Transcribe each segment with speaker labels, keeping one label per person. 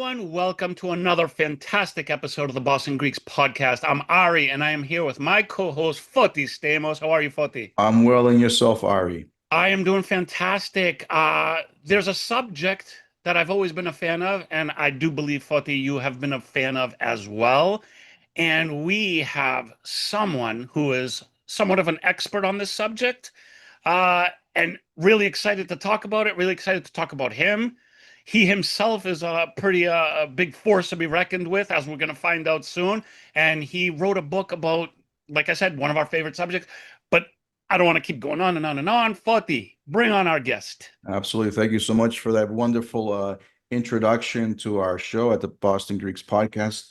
Speaker 1: everyone. Welcome to another fantastic episode of the Boston Greeks podcast. I'm Ari, and I am here with my co-host, Foti Stamos. How are you, Foti?
Speaker 2: I'm well in yourself, Ari.
Speaker 1: I am doing fantastic. There's a subject that I've always been a fan of, and I do believe, Foti, you have been a fan of as well. And we have someone who is somewhat of an expert on this subject, and really excited to talk about it, really excited to talk about him. He himself is a pretty big force to be reckoned with, as we're going to find out soon. And he wrote a book about, like I said, one of our favorite subjects. But I don't want to keep going on and on and on. Foti, bring on our guest.
Speaker 2: Absolutely. Thank you so much for that wonderful introduction to our show at the Boston Greeks podcast.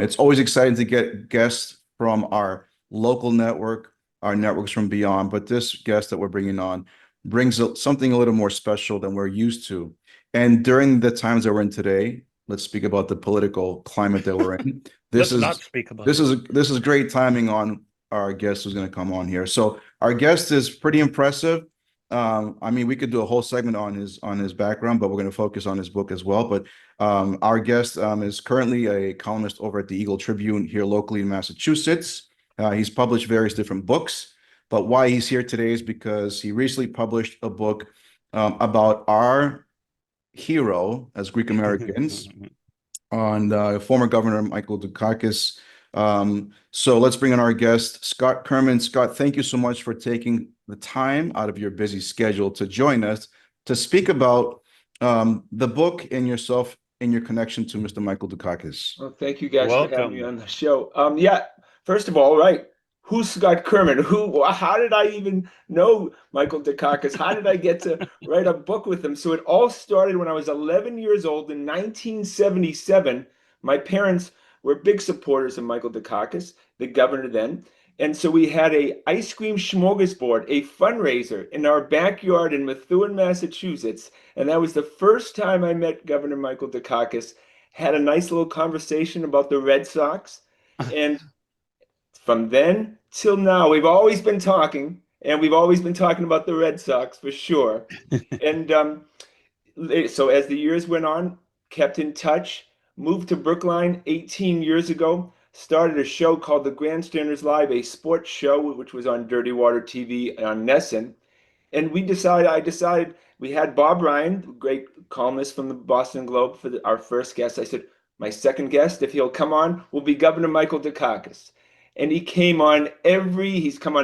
Speaker 2: It's always exciting to get guests from our local network, our networks from beyond, but this guest that we're bringing on brings something a little more special than we're used to. And during the times that we're in today, let's speak about the political climate that we're in. This
Speaker 1: Let's not
Speaker 2: is
Speaker 1: speak about
Speaker 2: this
Speaker 1: it.
Speaker 2: is this is great timing on our guest who's going to come on here. So our guest is pretty impressive. I mean, we could do a whole segment on his background, but we're going to focus on his book as well. But our guest is currently a columnist over at the Eagle Tribune here locally in Massachusetts. He's published various different books, but why he's here today is because he recently published a book about our hero as Greek Americans on former Governor Michael Dukakis. So let's bring on our guest, Scott Kerman. Scott, thank you so much for taking the time out of your busy schedule to join us to speak about the book and yourself and your connection to Mr. Michael Dukakis.
Speaker 3: Well, thank you guys for having me
Speaker 1: Welcome.
Speaker 3: on the show. Yeah, first of all, right, who's Scott Kerman? How did I even know Michael Dukakis? How did I get to write a book with him? So it all started when I was 11 years old in 1977. My parents were big supporters of Michael Dukakis, the governor then. And so we had a ice cream smorgasbord, a fundraiser in our backyard in Methuen, Massachusetts. And that was the first time I met Governor Michael Dukakis. Had a nice little conversation about the Red Sox. And from then till now, we've always been talking, and we've always been talking about the Red Sox for sure. And so as the years went on, kept in touch, moved to Brookline 18 years ago, started a show called The Grandstanders Live, a sports show, which was on Dirty Water TV on Nesson. And I decided, we had Bob Ryan, great columnist from the Boston Globe, for our first guest. I said, my second guest, if he'll come on, will be Governor Michael Dukakis. And he's come on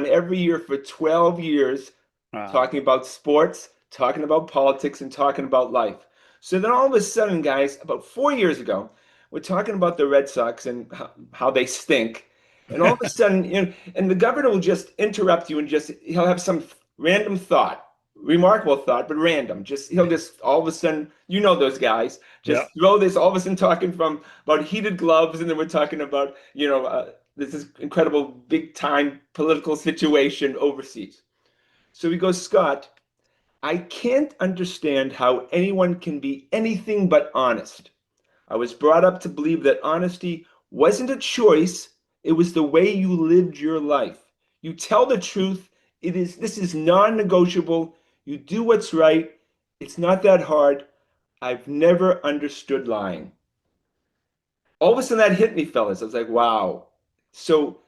Speaker 3: every year for 12 years,
Speaker 1: Wow.
Speaker 3: talking about sports, talking about politics, and talking about life. So then all of a sudden, guys, about 4 years ago, we're talking about the Red Sox and how they stink. And all of a sudden, and the governor will just interrupt you and he'll have some random thought, remarkable thought, but random. He'll just all of a sudden, those guys,
Speaker 1: Yeah.
Speaker 3: just throw this, all of a sudden talking from about heated gloves, and then we're talking about, this is incredible big time political situation overseas. So he goes, Scott, I can't understand how anyone can be anything but honest. I was brought up to believe that honesty wasn't a choice, it was the way you lived your life. You tell the truth, this is non-negotiable. You do what's right. It's not that hard. I've never understood lying. All of a sudden that hit me, fellas. I was like, wow. So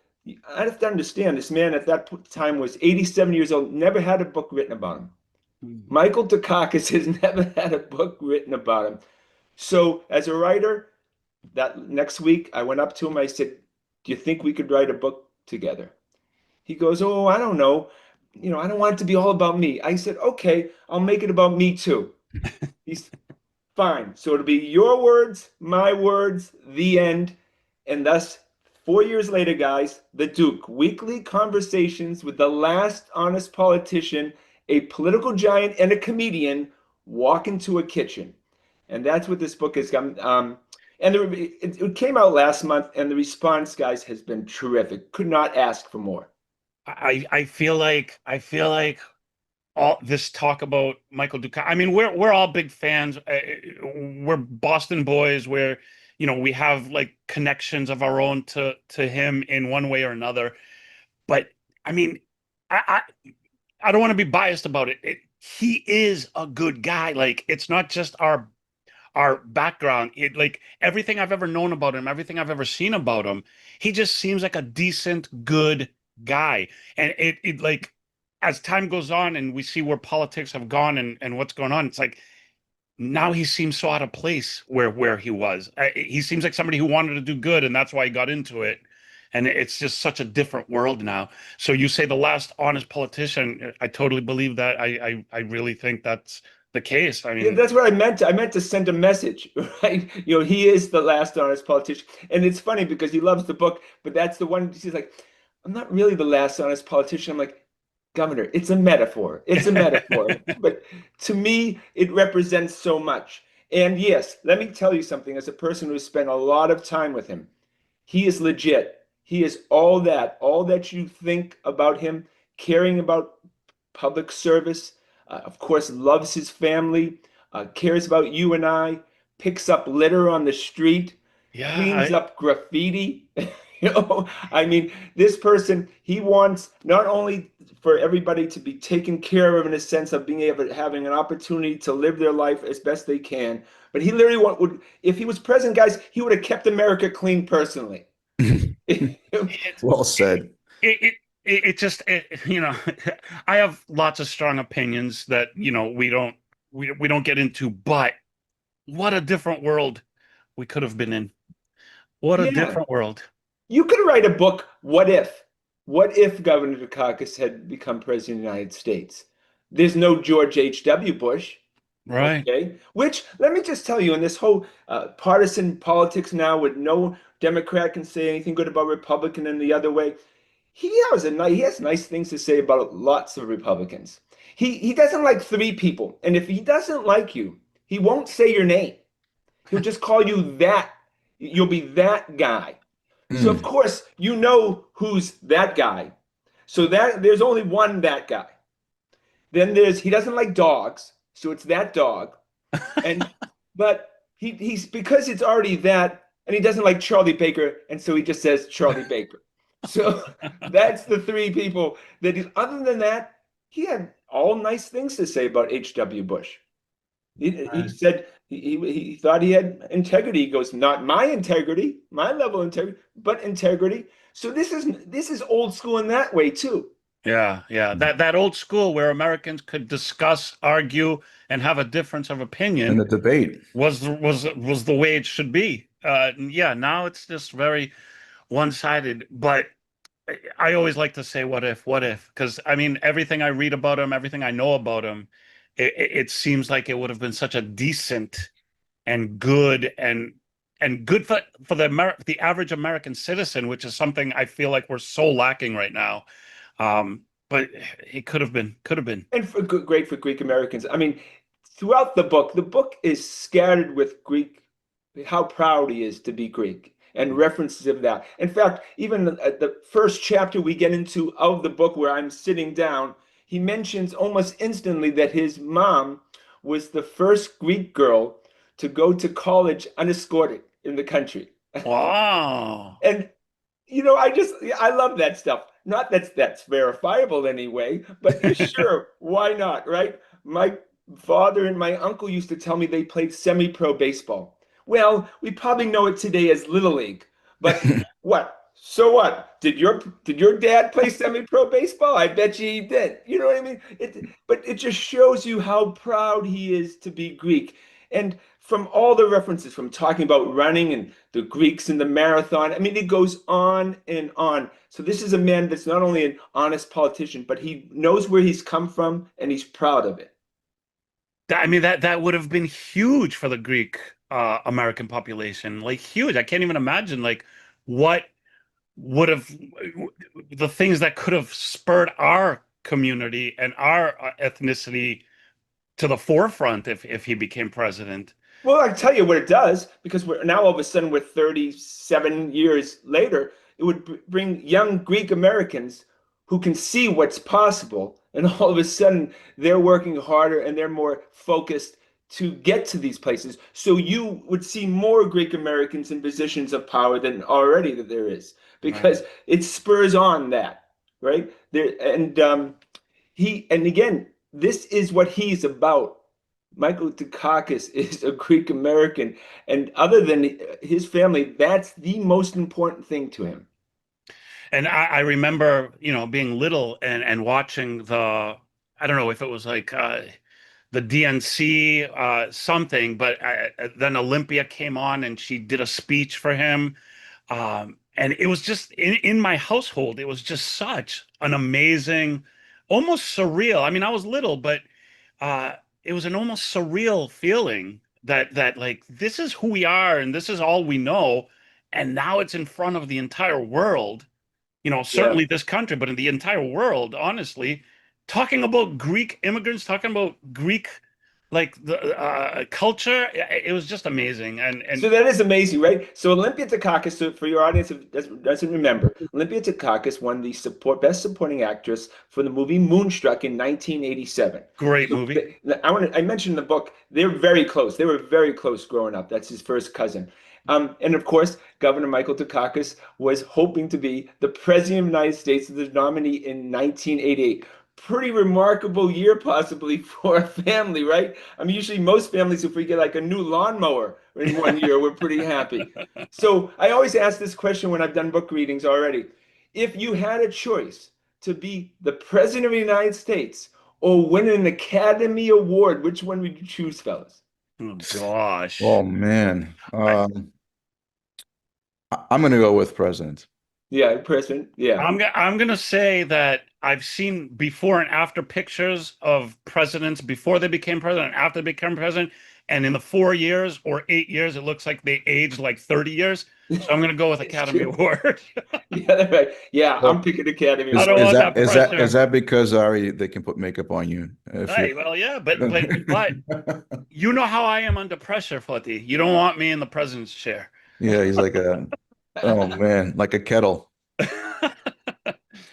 Speaker 3: I have to understand, this man at that time was 87 years old, never had a book written about him. Michael Dukakis has never had a book written about him. So as a writer, that next week I went up to him. I said, do you think we could write a book together? He goes, oh, I don't know. I don't want it to be all about me. I said, okay, I'll make it about me too. He's fine. So it'll be your words, my words, the end. And thus, 4 years later, guys, The Duke, weekly conversations with the last honest politician, a political giant, and a comedian walk into a kitchen. And that's what this book has got. And it came out last month, and the response, guys, has been terrific. Could not ask for more.
Speaker 1: I feel like all this talk about Michael Dukakis. I mean, we're all big fans. We're Boston boys. We have like connections of our own to him in one way or another. But I mean, I don't want to be biased about it. He is a good guy. Like, it's not just our background, it like everything I've ever known about him, everything I've ever seen about him, he just seems like a decent, good guy. And it like as time goes on and we see where politics have gone and what's going on, it's like now he seems so out of place where he was. He seems like somebody who wanted to do good, and that's why he got into it. And it's just such a different world now. So you say the last honest politician. I totally believe that. I really think that's the case. I
Speaker 3: Yeah,
Speaker 1: mean,
Speaker 3: that's what I meant. I meant to send a message, right? He is the last honest politician. And it's funny because he loves the book, but that's the one he's like, I'm not really the last honest politician. I'm like, Governor, it's a metaphor. It's a metaphor. But to me, it represents so much. And yes, let me tell you something, as a person who spent a lot of time with him, he is legit. He is all that you think about him, caring about public service, of course, loves his family, cares about you and I, picks up litter on the street,
Speaker 1: yeah,
Speaker 3: cleans up graffiti. I mean, this person, he wants not only for everybody to be taken care of in a sense of being able to having an opportunity to live their life as best they can, but he literally would, if he was president, guys, he would have kept America clean personally.
Speaker 1: it,
Speaker 2: Well said.
Speaker 1: it it just I have lots of strong opinions that we don't get into, but what a different world we could have been in. What a
Speaker 3: Yeah.
Speaker 1: different world.
Speaker 3: You could write a book, What If? What if Governor Dukakis had become president of the United States? There's no George H.W. Bush,
Speaker 1: Right.
Speaker 3: okay? Which, let me just tell you, in this whole partisan politics now, with no Democrat can say anything good about Republican and the other way, he has nice things to say about lots of Republicans. He doesn't like three people, and if he doesn't like you, he won't say your name. He'll just call you that. You'll be that guy. So of
Speaker 2: Mm.
Speaker 3: course you know who's that guy. So that there's only one that guy. Then there's he doesn't like dogs, so it's that dog. And but he's because it's already that, and he doesn't like Charlie Baker, and so he just says Charlie Baker. So that's the three people that he's. Other than that, he had all nice things to say about H.W. Bush. He
Speaker 1: Right.
Speaker 3: said he thought he had integrity. He goes, not my integrity, my level of integrity, but integrity. So this is old school in that way too.
Speaker 1: Yeah, yeah. That old school where Americans could discuss, argue, and have a difference of
Speaker 2: And the
Speaker 1: opinion
Speaker 2: debate.
Speaker 1: was the way it should be. Yeah, now it's just very one-sided. But I always like to say, what if? Because I mean, everything I read about him, everything I know about him, it seems like it would have been such a decent and good and good for the average American citizen, which is something I feel like we're so lacking right now. But it could have been.
Speaker 3: And great for Greek Americans. I mean, throughout the book is scattered with Greek, how proud he is to be Greek and references of that. In fact, even the first chapter we get into of the book where I'm sitting down, he mentions almost instantly that his mom was the first Greek girl to go to college unescorted in the country.
Speaker 1: Wow.
Speaker 3: And I love that stuff. Not that's verifiable anyway, but yeah, sure, why not, right? My father and my uncle used to tell me they played semi-pro baseball. Well, we probably know it today as Little League, but what? So what? Did your dad play semi-pro baseball? I bet you he did. You know what I mean? But it just shows you how proud he is to be Greek. And from all the references, from talking about running and the Greeks in the marathon, I mean, it goes on and on. So this is a man that's not only an honest politician, but he knows where he's come from and he's proud of it.
Speaker 1: I mean that would have been huge for the Greek American population, like huge. I can't even imagine like what would have the things that could have spurred our community and our ethnicity to the forefront if he became president.
Speaker 3: Well, I tell you what it does, because we're now all of a sudden we're 37 years later, it would bring young Greek Americans who can see what's possible, and all of a sudden they're working harder and they're more focused to get to these places. So you would see more Greek Americans in positions of power than already that there is,
Speaker 1: Right.
Speaker 3: because it spurs on that, right? There and he and again, this is what he's about. Michael Dukakis is a Greek American, and other than his family, that's the most important thing to him.
Speaker 1: And I remember, being little and watching I don't know if it was like the DNC something, but then Olympia came on and she did a speech for him. And it was just in my household, it was just such an amazing, almost surreal. I mean, I was little, but uh, it was an almost surreal feeling that like this is who we are and this is all we know. And now it's in front of the entire world,
Speaker 3: Yeah.
Speaker 1: certainly this country, but in the entire world, honestly, talking about Greek immigrants, talking about Greek like the culture, it was just amazing. And
Speaker 3: So that is amazing, right? So Olympia Dukakis, so for your audience that doesn't remember, Olympia Dukakis won the Best Supporting Actress for the movie Moonstruck in 1987.
Speaker 1: great
Speaker 3: So
Speaker 1: movie.
Speaker 3: I mentioned in the book, they're very close. They were very close growing up. That's his first cousin. And of course, Governor Michael Dukakis was hoping to be the President of the United States, the nominee in 1988. Pretty remarkable year, possibly, for a family, right? I mean, usually most families, if we get like a new lawnmower in one year, we're pretty happy. So I always ask this question when I've done book readings already. If you had a choice to be the President of the United States or win an Academy Award, which one would you choose, fellas?
Speaker 1: Oh gosh.
Speaker 2: Oh man.
Speaker 1: I,
Speaker 2: I'm gonna go with president.
Speaker 3: Yeah, President. Yeah.
Speaker 1: I'm gonna say that I've seen before and after pictures of presidents before they became president, after they became president, and in the 4 years or 8 years, it looks like they aged like 30 years. So I'm gonna go with
Speaker 3: It's
Speaker 1: Academy
Speaker 3: true.
Speaker 1: Award.
Speaker 3: Yeah, right. Yeah, I'm
Speaker 2: Well,
Speaker 3: picking Academy
Speaker 1: I
Speaker 2: is
Speaker 1: don't
Speaker 3: Award.
Speaker 2: is
Speaker 1: want
Speaker 2: that
Speaker 1: that
Speaker 2: is that is
Speaker 1: pressure.
Speaker 2: that because Ari they can put makeup on you if you're
Speaker 1: Hey, well, yeah, but you know how I am under pressure, Footy. You don't want me in the president's chair.
Speaker 2: yeah, he's like a oh man, like a kettle.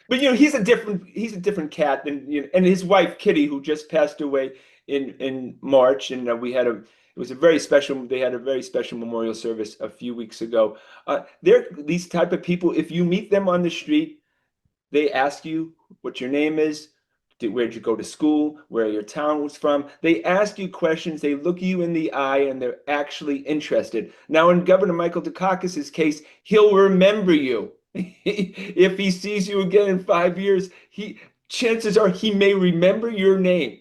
Speaker 3: But he's a different cat than and his wife Kitty, who just passed away in March, and it was a very special. They had a very special memorial service a few weeks ago. They're these type of people. If you meet them on the street, they ask you what your name is, where'd you go to school, where your town was from. They ask you questions, they look you in the eye, and they're actually interested. Now, in Governor Michael Dukakis's case, he'll remember you. If he sees you again in 5 years, chances are he may remember your name.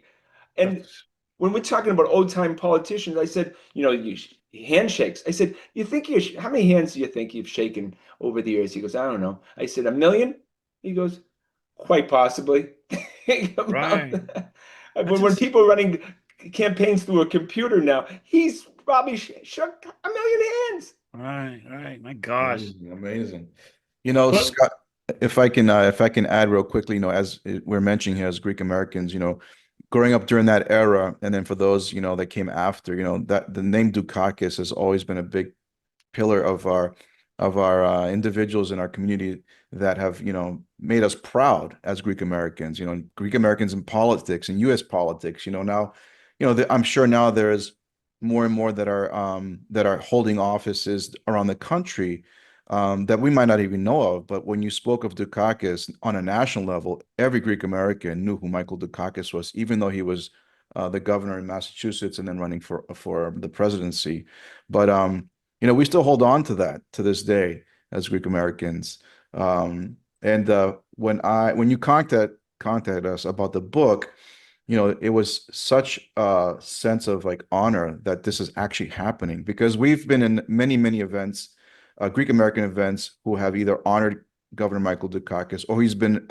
Speaker 3: And
Speaker 1: That's
Speaker 3: when we're talking about old time politicians, I said, handshakes. I said, how many hands do you think you've shaken over the years? He goes, I don't know. I said, 1 million? He goes, quite possibly.
Speaker 1: right. That's
Speaker 3: When
Speaker 1: just
Speaker 3: people are running campaigns through a computer now, he's probably shook 1 million hands.
Speaker 1: right, right. My gosh.
Speaker 2: Amazing, amazing. You know,
Speaker 1: But
Speaker 2: Scott, if I can add real quickly, as we're mentioning here as Greek Americans, growing up during that era, and then for those, that came after, that the name Dukakis has always been a big pillar of our individuals in our community that have made us proud as Greek Americans. Greek Americans in politics and U.S. politics. Now, I'm sure now there's more and more that are holding offices around the country that we might not even know of. But when you spoke of Dukakis on a national level, every Greek American knew who Michael Dukakis was, even though he was the governor in Massachusetts and then running for the presidency. But we still hold on to that to this day as Greek Americans. And when you contacted us about the book, it was such a sense of like honor that this is actually happening because we've been in many, many events, Greek American events, who have either honored Governor Michael Dukakis or he's been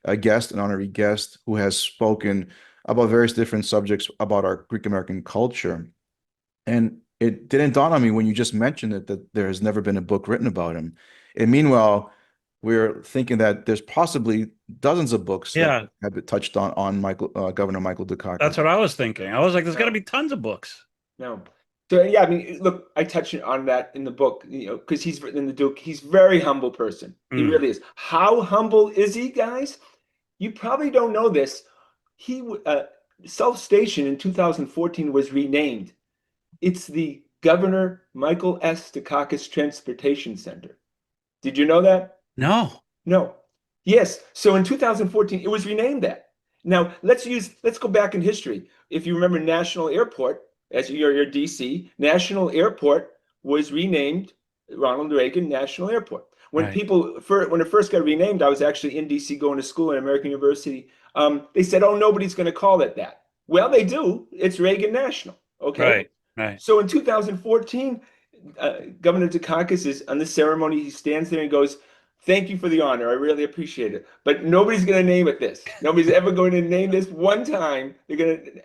Speaker 2: a guest, an honorary guest who has spoken about various different subjects about our Greek American culture. And it didn't dawn on me when you just mentioned it that there has never been a book written about him. And meanwhile, we're thinking that there's possibly dozens of books that
Speaker 1: yeah,
Speaker 2: have touched on Governor Michael
Speaker 1: that's
Speaker 2: Dukakis.
Speaker 1: what I was thinking. I was like, there's got to
Speaker 3: No,
Speaker 1: be tons of books.
Speaker 3: no. So yeah, I mean, look, I touch on that in the book, because he's written in the Duke. He's a very humble person. He
Speaker 1: Mm.
Speaker 3: really is. How humble is he, guys? You probably don't know this. He Self Station in 2014 was renamed. It's the Governor Michael S. Dukakis Transportation Center. Did you know that?
Speaker 1: No.
Speaker 3: No. Yes. So in 2014, it was renamed that. Now let's go back in history. If you remember National Airport, as you're DC, National Airport was renamed Ronald Reagan National Airport.
Speaker 1: Right.
Speaker 3: When it first got renamed, I was actually in DC going to school at American University. They said, "Oh, nobody's going to call it that." Well, they do. It's Reagan National. Okay.
Speaker 1: Right. Right.
Speaker 3: So in 2014, Governor Dukakis is on the ceremony. He stands there and goes, "Thank you for the honor. I really appreciate it. But nobody's going to name it this. Nobody's ever going to name this one time. They're going to."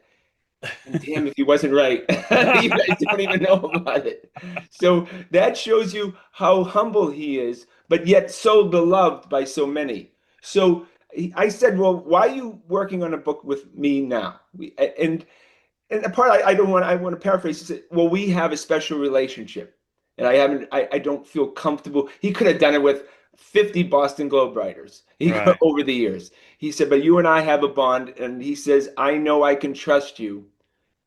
Speaker 3: And damn if he wasn't right. You guys don't even know about it. So that shows you how humble he is, but yet so beloved by so many. So I said, "Well, why are you working on a book with me now?" And the part I want to paraphrase is that, well, we have a special relationship. And I don't feel comfortable. He could have done it with 50 Boston Globe writers
Speaker 1: Right.
Speaker 3: over the years. He said, but you and I have a bond. And he says, I know I can trust you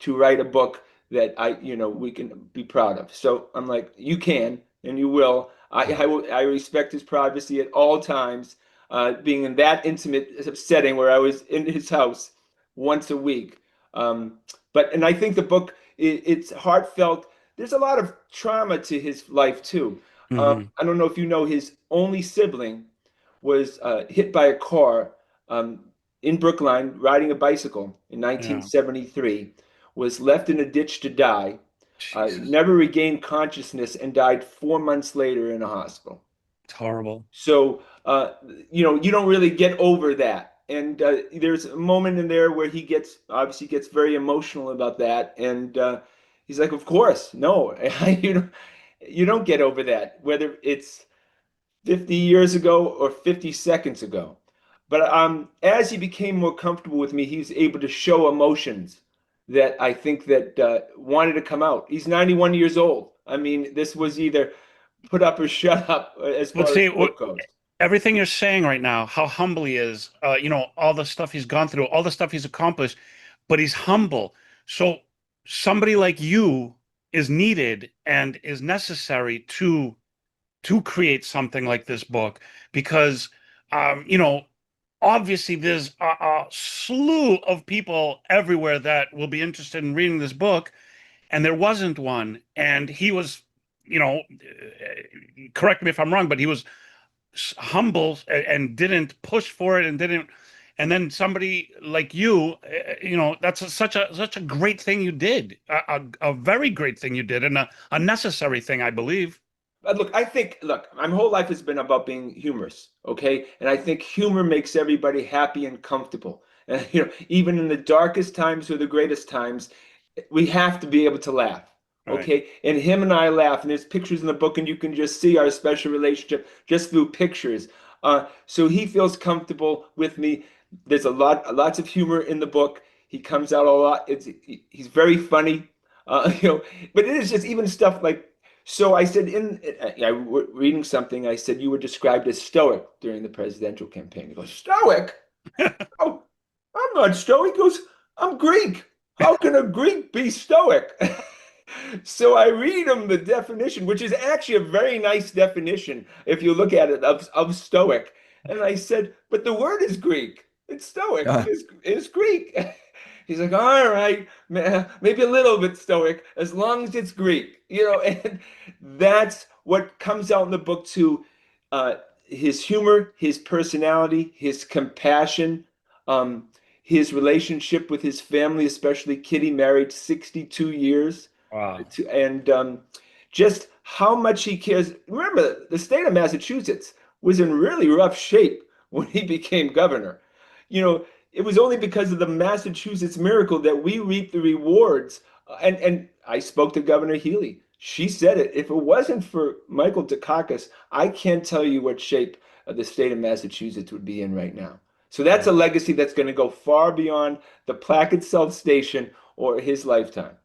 Speaker 3: to write a book that we can be proud of. So I'm like, you can, and you will. I respect his privacy at all times. Being in that intimate setting where I was in his house once a week. Um, and I think the book, it's heartfelt. There's a lot of trauma to his life too.
Speaker 1: Hmm.
Speaker 3: I don't know if you know, his only sibling was hit by a car um, in Brookline riding a bicycle in
Speaker 1: Yeah.
Speaker 3: 1973, was left in a ditch to die,
Speaker 1: Jesus.
Speaker 3: never regained consciousness, and died 4 months later in a hospital.
Speaker 1: It's horrible.
Speaker 3: So, you don't really get over that. And there's a moment in there where he obviously gets very emotional about that. And he's like, of course, no, you don't get over that, whether it's 50 years ago or 50 seconds ago. But as he became more comfortable with me, he was able to show emotions that I think that wanted to come out. He's 91 years old. I mean, this was either put up or shut up as
Speaker 1: Let's
Speaker 3: far as
Speaker 1: see
Speaker 3: the book goes.
Speaker 1: everything you're saying right now, how humble he is, all the stuff he's gone through, all the stuff he's accomplished, but he's humble. So somebody like you is needed and is necessary to create something like this book because, um, you know, obviously there's a slew of people everywhere that will be interested in reading this book, and there wasn't one. And he was, correct me if I'm wrong, but he was humble and didn't push for it and didn't. And then somebody like you, that's such a great thing you did, a very great thing you did, and a necessary thing, I believe.
Speaker 3: Look, my whole life has been about being humorous, okay? And I think humor makes everybody happy and comfortable. And, even in the darkest times or the greatest times, we have to be able to laugh,
Speaker 1: Right.
Speaker 3: okay? And him and I laugh, and there's pictures in the book, and you can just see our special relationship just through pictures. So he feels comfortable with me. There's lots of humor in the book. He comes out a lot. He's very funny, but it is just even stuff like, so I said reading something, I said, you were described as stoic during the presidential campaign. He goes, stoic? Oh, I'm not stoic. He goes, I'm Greek. How can a Greek be stoic? So I read him the definition, which is actually a very nice definition if you look at it, of stoic. And I said, but the word is Greek. It's stoic.
Speaker 2: Yeah.
Speaker 3: It's Greek. He's like, all right, maybe a little bit stoic, as long as it's Greek, and that's what comes out in the book too. His humor, his personality, his compassion, um, his relationship with his family, especially Kitty, married 62 years,
Speaker 1: Wow.
Speaker 3: and just how much he cares. Remember, the state of Massachusetts was in really rough shape when he became governor. It was only because of the Massachusetts miracle that we reap the rewards. And I spoke to Governor Healy. She said it. If it wasn't for Michael Dukakis, I can't tell you what shape the state of Massachusetts would be in right now. So that's a legacy that's going to go far beyond the plaque itself station or his lifetime.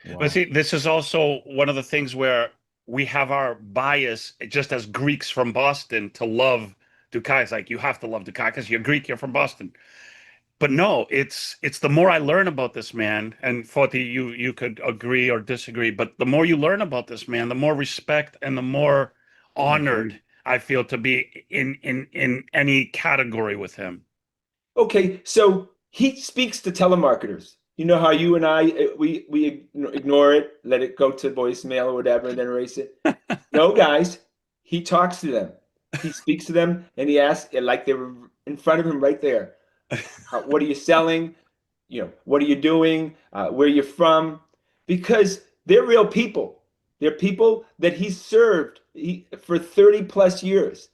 Speaker 1: But
Speaker 2: Wow.
Speaker 1: see, this is also one of the things where we have our bias, just as Greeks from Boston, to love Dukakis. Like you have to love Dukakis. You're Greek. You're from Boston. But no, it's the more I learn about this man, and Foti, you could agree or disagree, but the more you learn about this man, the more respect and the more
Speaker 2: I agree.
Speaker 1: honored I feel to be in any category with him.
Speaker 3: Okay, so he speaks to telemarketers. You know how you and I we ignore it, let it go to voicemail or whatever, and then erase it. No, guys, he talks to them. He speaks to them, and he asks like they were in front of him right there. What are you selling? What are you doing? Where you're from? Because they're real people. They're people that he's served for 30 plus years.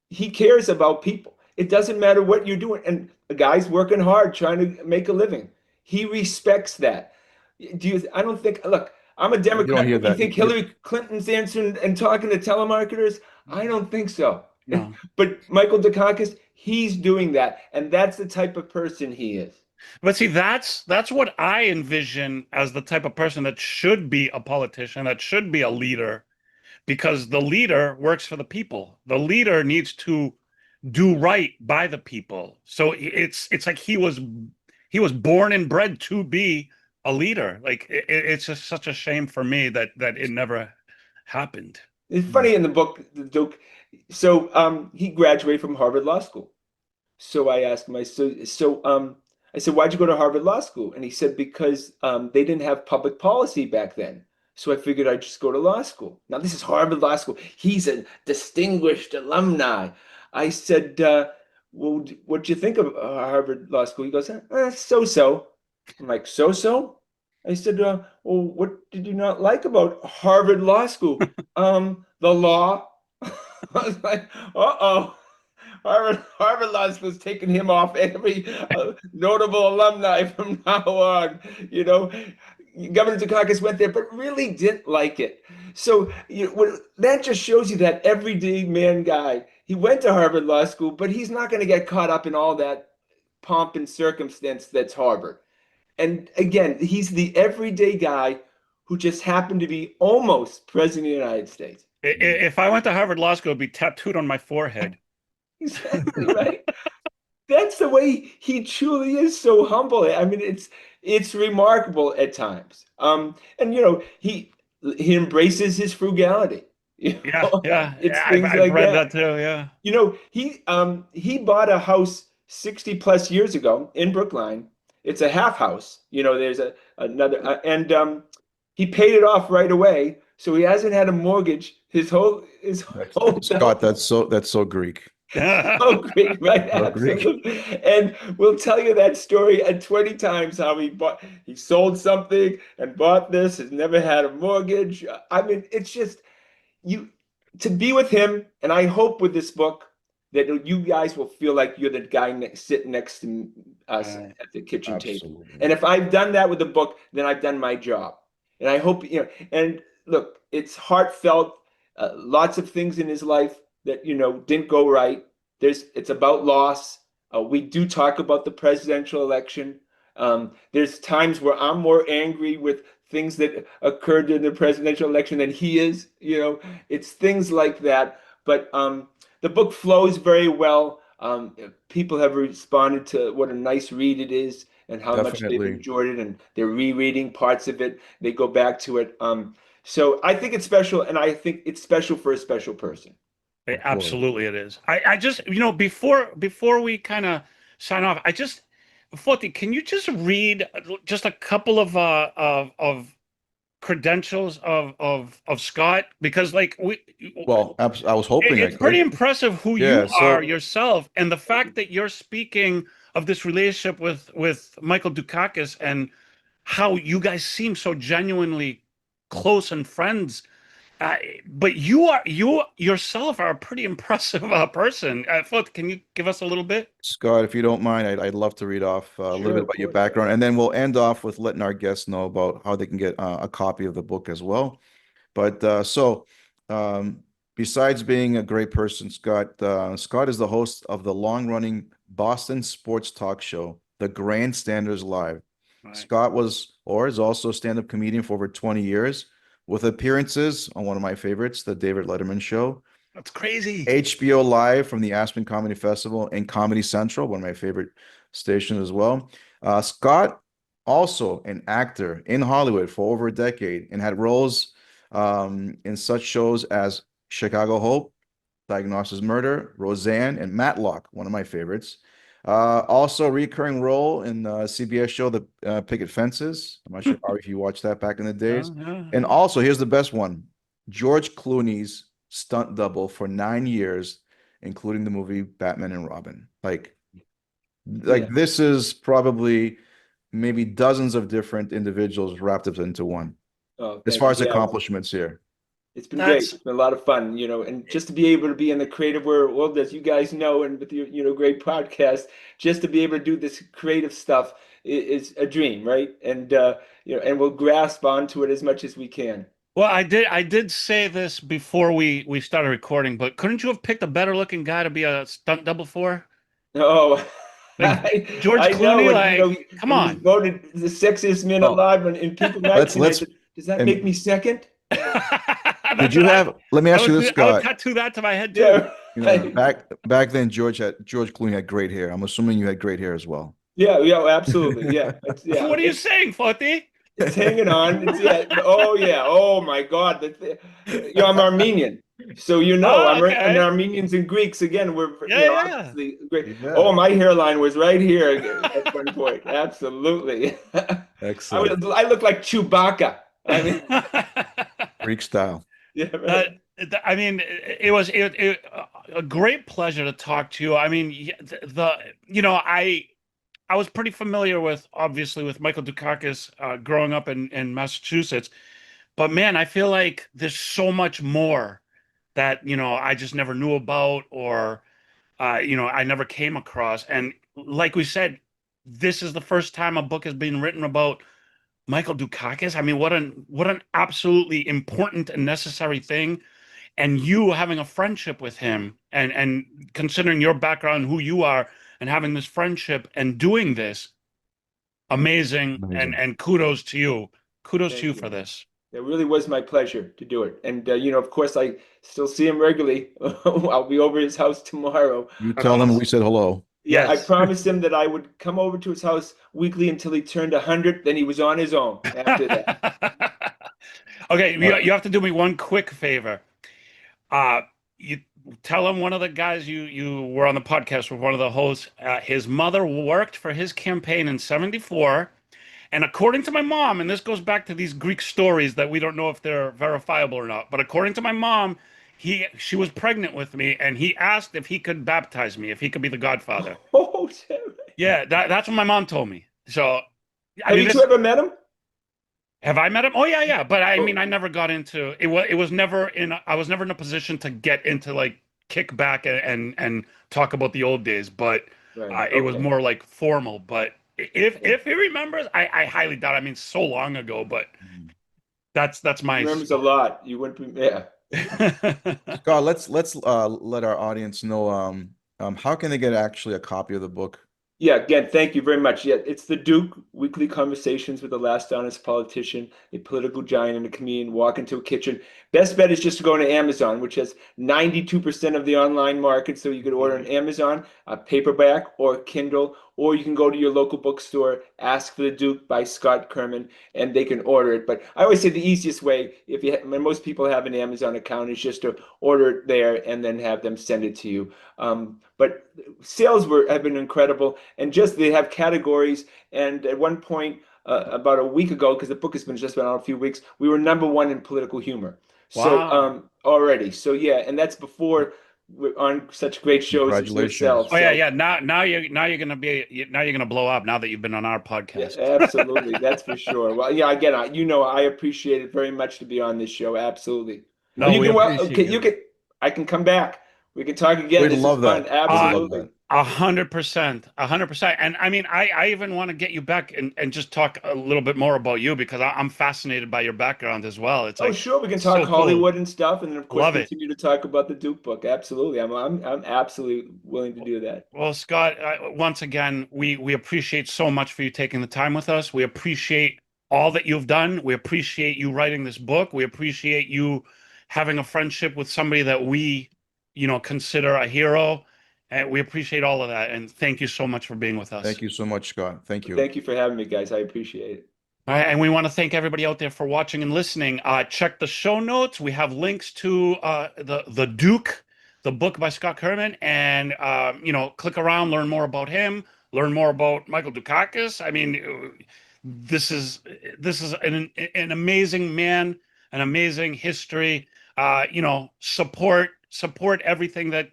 Speaker 3: He cares about people. It doesn't matter what you're doing. And a guy's working hard trying to make a living. He respects that. I don't think, look, I'm a
Speaker 2: You don't
Speaker 3: Democrat.
Speaker 2: hear
Speaker 3: You
Speaker 2: that.
Speaker 3: think Hillary Clinton's answering and talking to telemarketers? I don't think so.
Speaker 1: No.
Speaker 3: But Michael Dukakis, he's doing that. And that's the type of person he is.
Speaker 1: But see, that's what I envision as the type of person that should be a politician, that should be a leader, because the leader works for the people. The leader needs to do right by the people. So it's like he was born and bred to be a leader. Like it's just such a shame for me that it never happened.
Speaker 3: It's funny in the book, the Duke. So he graduated from Harvard Law School. So I asked him, I said, why'd you go to Harvard Law School? And he said, because they didn't have public policy back then. So I figured I'd just go to law school. Now, this is Harvard Law School. He's a distinguished alumni. I said, well, what'd you think of Harvard Law School? He goes, so-so. I'm like, so-so? I said, well, what did you not like about Harvard Law School? The law. I was like, uh-oh. Harvard Law School's taking him off every notable alumni from now on. Governor Dukakis went there, but really didn't like it. So that just shows you that everyday man guy. He went to Harvard Law School, but he's not going to get caught up in all that pomp and circumstance that's Harvard. And again, he's the everyday guy who just happened to be almost president of the United States.
Speaker 1: If I went to Harvard Law School, it'd be tattooed on my forehead.
Speaker 3: Exactly right. That's the way he truly is, so humble. I mean, it's remarkable at times. And he embraces his frugality.
Speaker 1: Yeah, yeah.
Speaker 3: It's
Speaker 1: I've,
Speaker 3: things
Speaker 1: I've
Speaker 3: like
Speaker 1: read
Speaker 3: that.
Speaker 1: that too. Yeah.
Speaker 3: He bought a house 60 plus years ago in Brookline. It's a half house. There's another and he paid it off right away. So he hasn't had a mortgage his whole
Speaker 2: Scott, that's so Greek.
Speaker 3: Oh, great, right?
Speaker 2: So Greek.
Speaker 3: Absolutely. And we'll tell you that story 20 times how he sold something and bought this, has never had a mortgage. I mean, it's just you to be with him, and I hope with this book that you guys will feel like you're the guy sitting next to us at the kitchen table.
Speaker 2: Absolutely.
Speaker 3: And if I've done that with the book, then I've done my job. And I hope, and look, it's heartfelt, lots of things in his life that didn't go right. It's about loss. We do talk about the presidential election. There's times where I'm more angry with things that occurred in the presidential election than he is. It's things like that. But the book flows very well. People have responded to what a nice read it is and how much they've
Speaker 2: Definitely.
Speaker 3: enjoyed it, and they're rereading parts of it. They go back to it. So I think it's special, and I think it's special for a special person.
Speaker 2: Of course.
Speaker 1: Absolutely, it is. I just, before we kind of sign off, Foti, can you just read just a couple of credentials of Scott? Because
Speaker 2: Well, I was hoping I
Speaker 1: it's pretty
Speaker 2: could.
Speaker 1: impressive who
Speaker 2: Yeah,
Speaker 1: you
Speaker 2: so
Speaker 1: are yourself, and the fact that you're speaking of this relationship with Michael Dukakis and how you guys seem so genuinely close and friends. But you yourself are a pretty impressive person. Float, can you give us a little bit?
Speaker 2: Scott, if you don't mind, I'd love to read off a little
Speaker 3: Sure,
Speaker 2: bit
Speaker 3: of
Speaker 2: about your
Speaker 3: course.
Speaker 2: background, and then we'll end off with letting our guests know about how they can get a copy of the book as well. But um, besides being a great person, Scott is the host of the long-running Boston sports talk show, The Grandstanders Live.
Speaker 1: Right.
Speaker 2: Scott was or is also a stand-up comedian for over 20 years, with appearances on one of my favorites, The David Letterman Show,
Speaker 1: That's crazy.
Speaker 2: HBO Live from the Aspen Comedy Festival, and Comedy Central, one of my favorite stations as well. Scott, also an actor in Hollywood for over a decade, and had roles in such shows as Chicago Hope, Diagnosis Murder, Roseanne, and Matlock, one of my favorites. Also recurring role in the CBS show, The Picket Fences. I'm not sure Ari, if you watched that back in the days. And
Speaker 1: Yeah.
Speaker 2: also, here's the best one: George Clooney's stunt double for 9 years, including the movie Batman and Robin.
Speaker 3: Yeah.
Speaker 2: This is probably maybe dozens of different individuals wrapped up into one.
Speaker 3: Oh,
Speaker 2: As
Speaker 3: thank
Speaker 2: far
Speaker 3: you.
Speaker 2: as
Speaker 3: Yeah,
Speaker 2: accomplishments here,
Speaker 3: it's been great.
Speaker 1: That's
Speaker 3: It's been a lot of fun, and just to be able to be in the creative world, as you guys know, and with your, great podcast, just to be able to do this creative stuff is a dream, right? And and we'll grasp onto it as much as we can.
Speaker 1: well, I did say this before we started recording, but couldn't you have picked a better looking guy to be a stunt double for?
Speaker 3: Oh,
Speaker 1: Like George
Speaker 3: I know
Speaker 1: Clooney,
Speaker 3: when
Speaker 1: like, come
Speaker 3: when he was
Speaker 1: on.
Speaker 3: voted the sexiest man
Speaker 2: oh,
Speaker 3: alive in People
Speaker 2: let's
Speaker 3: magazine, I
Speaker 2: let's
Speaker 3: said, "Does that make
Speaker 2: and
Speaker 3: me second?"
Speaker 2: did
Speaker 1: That's
Speaker 2: you
Speaker 1: what
Speaker 2: have? Let me ask you this,
Speaker 1: I would
Speaker 2: Scott.
Speaker 1: tattoo that to my head too.
Speaker 3: Yeah, right.
Speaker 2: Back then, George Clooney had great hair. I'm assuming you had great hair as well.
Speaker 3: Yeah, yeah, absolutely. Yeah,
Speaker 1: What are you saying, Forty?
Speaker 3: it's hanging on. It's yeah. Oh yeah. Oh my God. I'm Armenian, so
Speaker 1: Oh,
Speaker 3: and
Speaker 1: okay.
Speaker 3: Armenians and Greeks again. We're
Speaker 1: Yeah, yeah.
Speaker 3: obviously great.
Speaker 2: Yeah,
Speaker 3: Oh, my hairline was right here at one point. Absolutely.
Speaker 2: excellent.
Speaker 3: I look like Chewbacca. I mean,
Speaker 2: Greek style.
Speaker 3: yeah,
Speaker 1: that,
Speaker 3: right.
Speaker 1: I mean, it was a great pleasure to talk to you. I mean, I was pretty familiar with, obviously, with Michael Dukakis growing up in Massachusetts, but man, I feel like there's so much more that I just never knew about, or I never came across. And like we said, this is the first time a book has been written about Michael Dukakis. I mean, what an absolutely important and necessary thing. And you having a friendship with him, and considering your background, who you are, and having this friendship and doing this, amazing. And
Speaker 2: Amazing.
Speaker 1: and kudos to you. Kudos to
Speaker 3: Thank
Speaker 1: you
Speaker 3: you.
Speaker 1: for this.
Speaker 3: It really was my pleasure to do it. And, of course, I still see him regularly. I'll be over his house tomorrow.
Speaker 2: You
Speaker 1: That's
Speaker 2: tell them we
Speaker 1: awesome.
Speaker 2: said hello.
Speaker 3: Yeah, I
Speaker 1: Yes.
Speaker 3: promised him that I would come over to his house weekly until he turned 100. Then he was on his own after that.
Speaker 1: Okay,
Speaker 2: Uh,
Speaker 1: you have to do me one quick favor. Uh, you tell him one of the guys you were on the podcast with, one of the hosts. His mother worked for his campaign in '74, and according to my mom, and this goes back to these Greek stories that we don't know if they're verifiable or not, but according to my mom, she was pregnant with me, and he asked if he could baptize me, if he could be the godfather.
Speaker 3: Oh, Terry.
Speaker 1: Yeah, that's what my mom told me. So, I
Speaker 3: Have
Speaker 1: mean,
Speaker 3: you two
Speaker 1: this
Speaker 3: ever met him?
Speaker 1: have I met him? Oh yeah, yeah. But I mean,
Speaker 3: Oh,
Speaker 1: I never got into it. It was never in. I was never in a position to get into like kick back and talk about the old days. But
Speaker 3: right.
Speaker 1: it was
Speaker 3: Okay.
Speaker 1: more like formal. But if
Speaker 3: Yeah.
Speaker 1: if he remembers, I highly doubt. I mean, so long ago. But that's
Speaker 3: He
Speaker 1: my
Speaker 3: remembers a
Speaker 1: story.
Speaker 3: lot. You wouldn't be, yeah.
Speaker 2: Scott, let's let our audience know how can they get actually a copy of the book?
Speaker 3: Yeah, again, thank you very much. Yeah, it's the Duke, weekly conversations with the last honest politician, a political giant, and a comedian walk into a kitchen. Best bet is just to go to Amazon, which has 92% of the online market. So you could order on Amazon, a paperback or Kindle, or you can go to your local bookstore, ask for the Duke by Scott Kerman, and they can order it. But I always say the easiest way, when most people have an Amazon account, is just to order it there and then have them send it to you. But sales have been incredible, and just they have categories. And at one point, about a week ago, because the book has been just been out a few weeks, we were #1 in political humor. So
Speaker 1: Wow.
Speaker 3: already, so yeah, and that's before we're on such great shows as yourself.
Speaker 2: Congratulations.
Speaker 1: Oh yeah,
Speaker 3: So
Speaker 1: yeah. Now you're gonna blow up now that you've been on our
Speaker 3: yeah,
Speaker 1: podcast.
Speaker 3: absolutely, that's for sure. Well, yeah, again, I appreciate it very much to be on this show. Absolutely. And
Speaker 1: No,
Speaker 3: you
Speaker 1: we
Speaker 3: can well,
Speaker 1: appreciate
Speaker 3: okay, you
Speaker 1: you.
Speaker 3: can. I can come back. We can talk again.
Speaker 2: We'd
Speaker 3: This is
Speaker 2: love
Speaker 3: fun.
Speaker 2: that. We'd love
Speaker 3: Absolutely.
Speaker 2: that.
Speaker 1: 100%, 100%. And I mean, I even want to get you back and just talk a little bit more about you, because I'm fascinated by your background as well. It's
Speaker 3: Oh,
Speaker 1: like
Speaker 3: sure. We can talk
Speaker 1: so cool.
Speaker 3: Hollywood and stuff, and then of course
Speaker 1: Love it.
Speaker 3: continue to talk about the Duke book. Absolutely. I'm absolutely willing to do that.
Speaker 1: Well, Scott, once again, we appreciate so much for you taking the time with us. We appreciate all that you've done. We appreciate you writing this book. We appreciate you having a friendship with somebody that we, consider a hero. And we appreciate all of that. And thank you so much for being with us.
Speaker 2: Thank you so much, Scott. Thank
Speaker 3: Well,
Speaker 2: you.
Speaker 3: thank you for having me, guys. I appreciate it.
Speaker 1: All right, and we want to thank everybody out there for watching and listening. Check the show notes. We have links to the Duke, the book by Scott Kerman, and click around, learn more about him, learn more about Michael Dukakis. I mean, this is an amazing man, an amazing history. Support everything that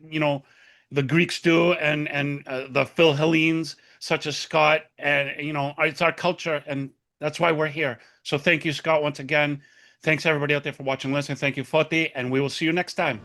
Speaker 1: the Greeks do, and the Phil Hellenes, such as Scott, and it's our culture, and that's why we're here. So thank you, Scott, once again. Thanks everybody out there for watching and listening. Thank you, Foti, and we will see you next time.